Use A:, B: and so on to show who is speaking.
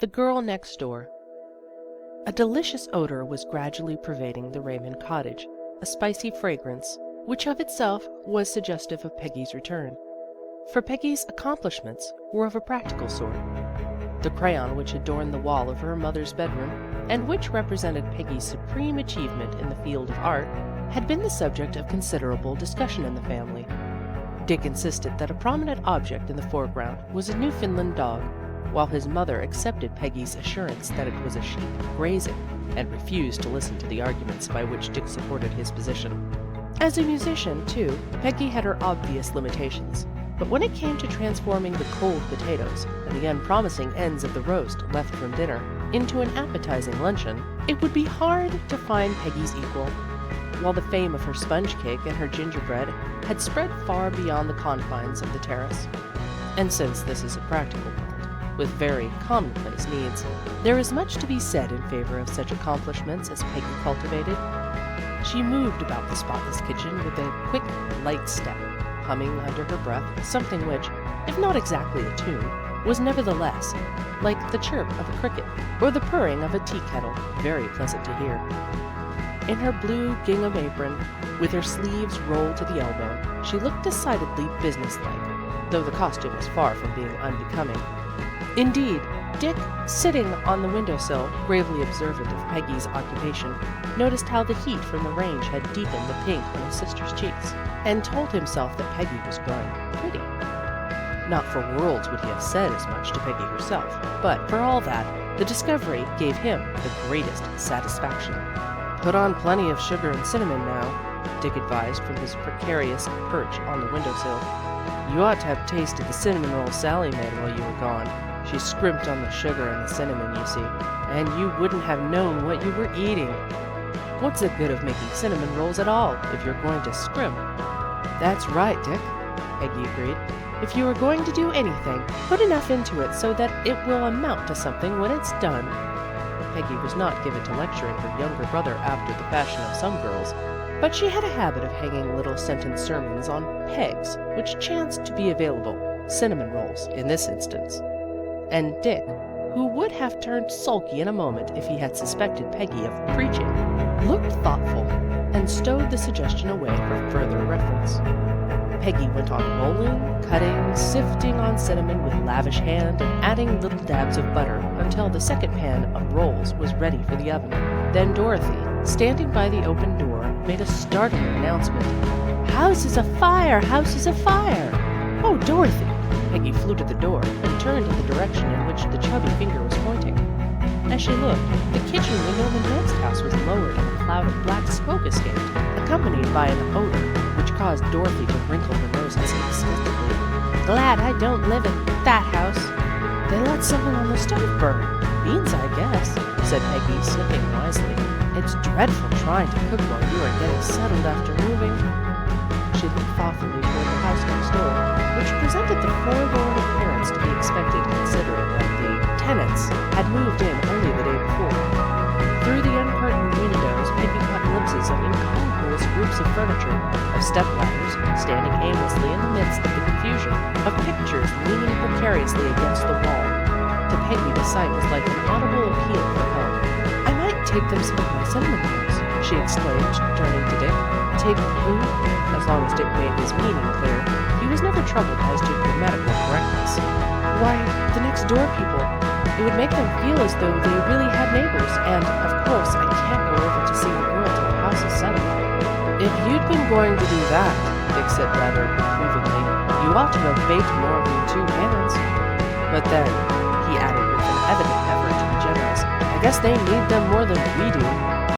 A: The Girl Next Door. A delicious odor was gradually pervading the Raymond cottage, a spicy fragrance, which of itself was suggestive of Peggy's return. For Peggy's accomplishments were of a practical sort. The crayon which adorned the wall of her mother's bedroom, and which represented Peggy's supreme achievement in the field of art, had been the subject of considerable discussion in the family. Dick insisted that a prominent object in the foreground was a Newfoundland dog, while his mother accepted Peggy's assurance that it was a sheep grazing, and refused to listen to the arguments by which Dick supported his position. As a musician, too, Peggy had her obvious limitations, but when it came to transforming the cold potatoes and the unpromising ends of the roast left from dinner into an appetizing luncheon, it would be hard to find Peggy's equal. While the fame of her sponge cake and her gingerbread had spread far beyond the confines of the terrace. And since this is a practical world, with very commonplace needs, there is much to be said in favor of such accomplishments as Peggy cultivated. She moved about the spotless kitchen with a quick, light step, humming under her breath something which, if not exactly a tune, was nevertheless, like the chirp of a cricket or the purring of a tea kettle, very pleasant to hear. In her blue gingham apron, with her sleeves rolled to the elbow, she looked decidedly businesslike, though the costume was far from being unbecoming. Indeed, Dick, sitting on the windowsill, gravely observant of Peggy's occupation, noticed how the heat from the range had deepened the pink on his sister's cheeks, and told himself that Peggy was growing pretty. Not for worlds would he have said as much to Peggy herself, but for all that, the discovery gave him the greatest satisfaction. "Put on plenty of sugar and cinnamon now," Dick advised from his precarious perch on the windowsill. "You ought to have tasted the cinnamon roll Sally made while you were gone. She scrimped on the sugar and the cinnamon, you see, and you wouldn't have known what you were eating. What's the good of making cinnamon rolls at all, if you're going to scrimp?" "That's right, Dick," Peggy agreed. "If you are going to do anything, put enough into it so that it will amount to something when it's done." Peggy was not given to lecturing her younger brother after the fashion of some girls, but she had a habit of hanging little sentence sermons on pegs which chanced to be available, cinnamon rolls in this instance. And Dick, who would have turned sulky in a moment if he had suspected Peggy of preaching, looked thoughtful and stowed the suggestion away for further reference. Peggy went on rolling, cutting, sifting on cinnamon with lavish hand, and adding little dabs of butter until the second pan of rolls was ready for the oven. Then Dorothy, standing by the open door, made a startling announcement. "House is afire! House is afire!" "Oh, Dorothy!" Peggy flew to the door and turned in the direction in which the chubby finger was pointing. As she looked, the kitchen window in the next house was lowered and a cloud of black smoke escaped, accompanied by an odor which caused Dorothy to wrinkle her nose and say disgustedly, "Glad I don't live in that house." "They let something on the stove burn. Beans, I guess," said Peggy, sniffing wisely. "It's dreadful trying to cook while you are getting settled after moving." She looked thoughtfully toward the house next door, which presented the forlorn appearance to be expected considering that the tenants had moved in only the day before. Through the uncurtained windows, Peggy caught glimpses of incongruous groups of furniture, of step-ladders standing aimlessly in the midst of the confusion, of pictures leaning precariously against the wall. To Peggy, the sight was like an audible appeal for help. "I might take them some of my cinnamon rolls," she exclaimed, turning to Dick. "Take who?" As long as Dick made his meaning clear, he was never troubled as to grammatical correctness. "Why, the next door people. It would make them feel as though they really had neighbors, and, of course, I can't go over to see the girl till the house is settled." "If you'd been going to do that," Dick said rather reprovingly, "you ought to have baked more than 2 pans. But then," he added with an evident effort to be generous, "I guess they need them more than we do."